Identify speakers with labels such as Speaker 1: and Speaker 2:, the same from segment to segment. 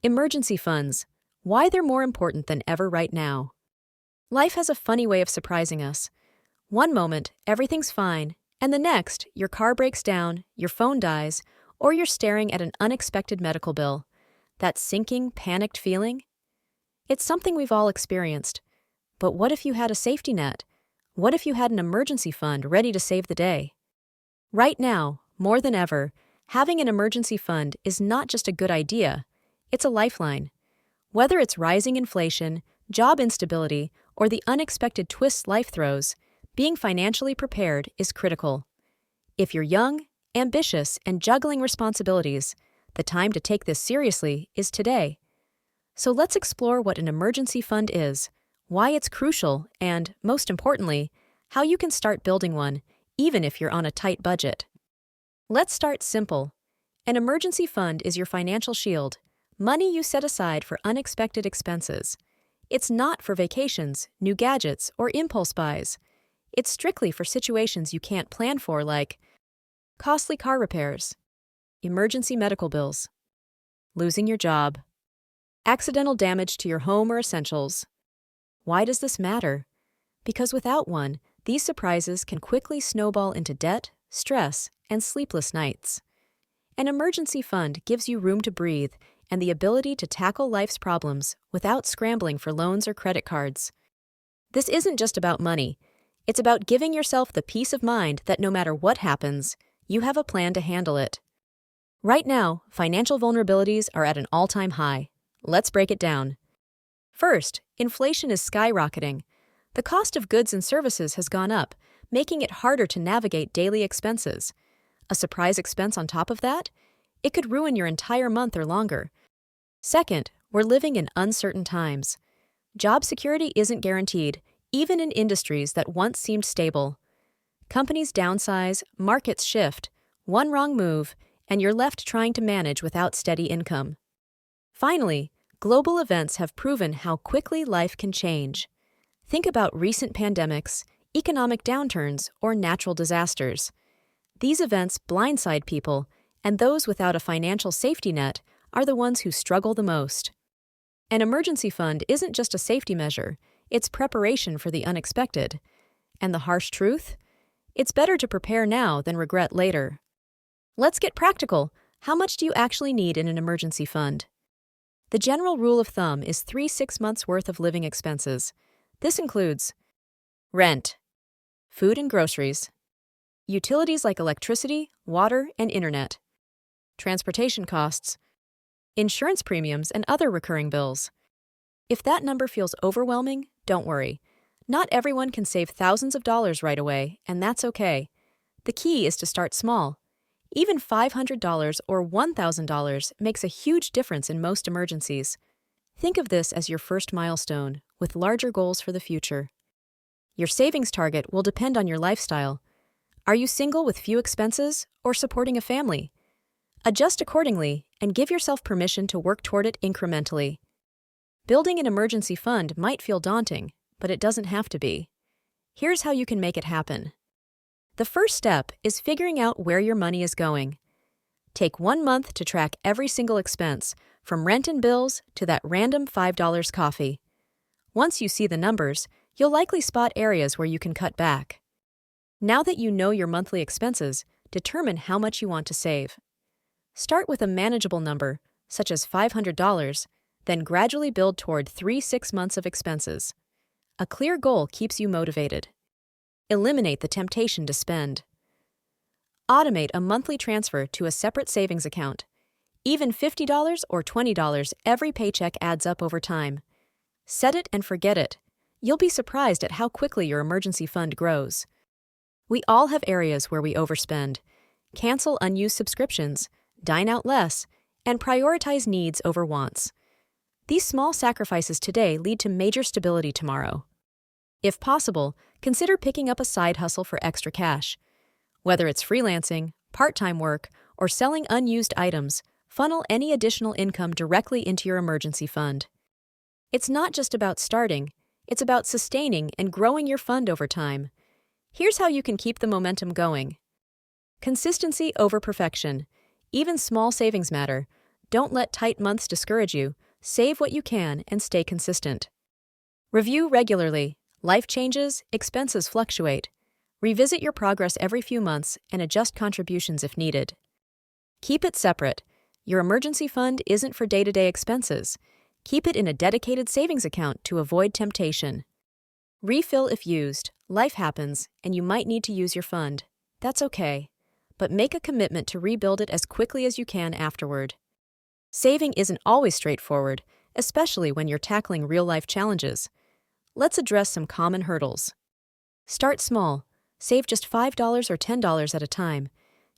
Speaker 1: Emergency funds. Why they're more important than ever right now. Life has a funny way of surprising us. One moment, everything's fine, and the next, your car breaks down, your phone dies, or you're staring at an unexpected medical bill. That sinking, panicked feeling? It's something we've all experienced. But what if you had a safety net? What if you had an emergency fund ready to save the day? Right now, more than ever, having an emergency fund is not just a good idea, it's a lifeline. Whether it's rising inflation, job instability, or the unexpected twists life throws, being financially prepared is critical. If you're young, ambitious, and juggling responsibilities, the time to take this seriously is today. So let's explore what an emergency fund is, why it's crucial, and, most importantly, how you can start building one, even if you're on a tight budget. Let's start simple. An emergency fund is your financial shield, money you set aside for unexpected expenses. It's not for vacations, new gadgets, or impulse buys. It's strictly for situations you can't plan for, like costly car repairs, emergency medical bills, losing your job, accidental damage to your home or essentials. Why does this matter? Because without one, these surprises can quickly snowball into debt, stress, and sleepless nights. An emergency fund gives you room to breathe and the ability to tackle life's problems without scrambling for loans or credit cards. This isn't just about money. It's about giving yourself the peace of mind that no matter what happens, you have a plan to handle it. Right now, financial vulnerabilities are at an all-time high. Let's break it down. First, inflation is skyrocketing. The cost of goods and services has gone up, making it harder to navigate daily expenses. A surprise expense on top of that? It could ruin your entire month or longer. Second, we're living in uncertain times. Job security isn't guaranteed, even in industries that once seemed stable. Companies downsize, markets shift, one wrong move, and you're left trying to manage without steady income. Finally, global events have proven how quickly life can change. Think about recent pandemics, economic downturns, or natural disasters. These events blindside people, and those without a financial safety net are the ones who struggle the most. An emergency fund isn't just a safety measure, it's preparation for the unexpected. And the harsh truth? It's better to prepare now than regret later. Let's get practical. How much do you actually need in an emergency fund? The general rule of thumb is 3-6 months' worth of living expenses. This includes rent, food and groceries, utilities like electricity, water, and internet, transportation costs, insurance premiums, and other recurring bills. If that number feels overwhelming, don't worry. Not everyone can save thousands of dollars right away, and that's okay. The key is to start small. Even $500 or $1,000 makes a huge difference in most emergencies. Think of this as your first milestone, with larger goals for the future. Your savings target will depend on your lifestyle. Are you single with few expenses or supporting a family? Adjust accordingly and give yourself permission to work toward it incrementally. Building an emergency fund might feel daunting, but it doesn't have to be. Here's how you can make it happen. The first step is figuring out where your money is going. Take 1 month to track every single expense, from rent and bills to that random $5 coffee. Once you see the numbers, you'll likely spot areas where you can cut back. Now that you know your monthly expenses, determine how much you want to save. Start with a manageable number, such as $500, then gradually build toward 3-6 months of expenses. A clear goal keeps you motivated. Eliminate the temptation to spend. Automate a monthly transfer to a separate savings account. Even $50 or $20 every paycheck adds up over time. Set it and forget it. You'll be surprised at how quickly your emergency fund grows. We all have areas where we overspend. Cancel unused subscriptions, dine out less, and prioritize needs over wants. These small sacrifices today lead to major stability tomorrow. If possible, consider picking up a side hustle for extra cash. Whether it's freelancing, part-time work, or selling unused items, funnel any additional income directly into your emergency fund. It's not just about starting, it's about sustaining and growing your fund over time. Here's how you can keep the momentum going. Consistency over perfection. Even small savings matter. Don't let tight months discourage you. Save what you can and stay consistent. Review regularly. Life changes, expenses fluctuate. Revisit your progress every few months and adjust contributions if needed. Keep it separate. Your emergency fund isn't for day-to-day expenses. Keep it in a dedicated savings account to avoid temptation. Refill if used. Life happens, and you might need to use your fund. That's okay. But make a commitment to rebuild it as quickly as you can afterward. Saving isn't always straightforward, especially when you're tackling real-life challenges. Let's address some common hurdles. Start small. Save just $5 or $10 at a time.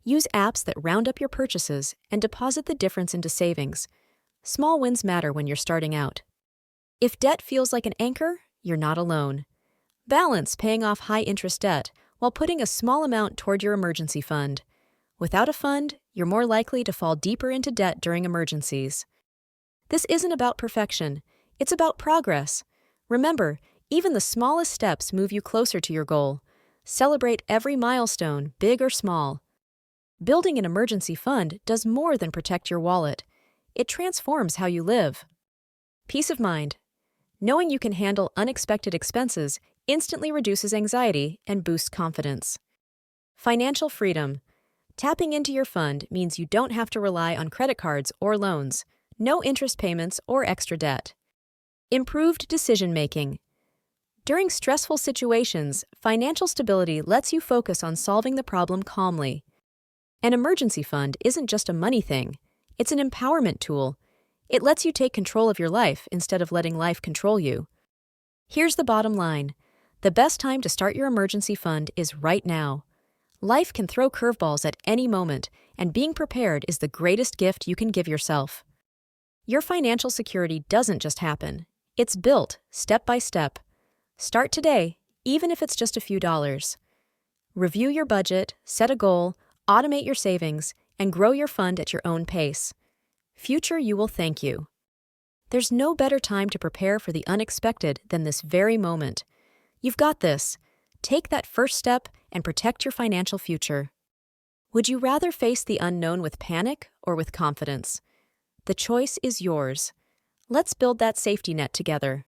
Speaker 1: Use apps that round up your purchases and deposit the difference into savings. Small wins matter when you're starting out. If debt feels like an anchor, you're not alone. Balance paying off high-interest debt while putting a small amount toward your emergency fund. Without a fund, you're more likely to fall deeper into debt during emergencies. This isn't about perfection. It's about progress. Remember, even the smallest steps move you closer to your goal. Celebrate every milestone, big or small. Building an emergency fund does more than protect your wallet. It transforms how you live. Peace of mind. Knowing you can handle unexpected expenses instantly reduces anxiety and boosts confidence. Financial freedom. Tapping into your fund means you don't have to rely on credit cards or loans, no interest payments or extra debt. Improved decision-making. During stressful situations, financial stability lets you focus on solving the problem calmly. An emergency fund isn't just a money thing, it's an empowerment tool. It lets you take control of your life instead of letting life control you. Here's the bottom line. The best time to start your emergency fund is right now. Life can throw curveballs at any moment, and being prepared is the greatest gift you can give yourself. Your financial security doesn't just happen. It's built, step by step. Start today, even if it's just a few dollars. Review your budget, set a goal, automate your savings, and grow your fund at your own pace. Future you will thank you. There's no better time to prepare for the unexpected than this very moment. You've got this. Take that first step and protect your financial future. Would you rather face the unknown with panic or with confidence? The choice is yours. Let's build that safety net together.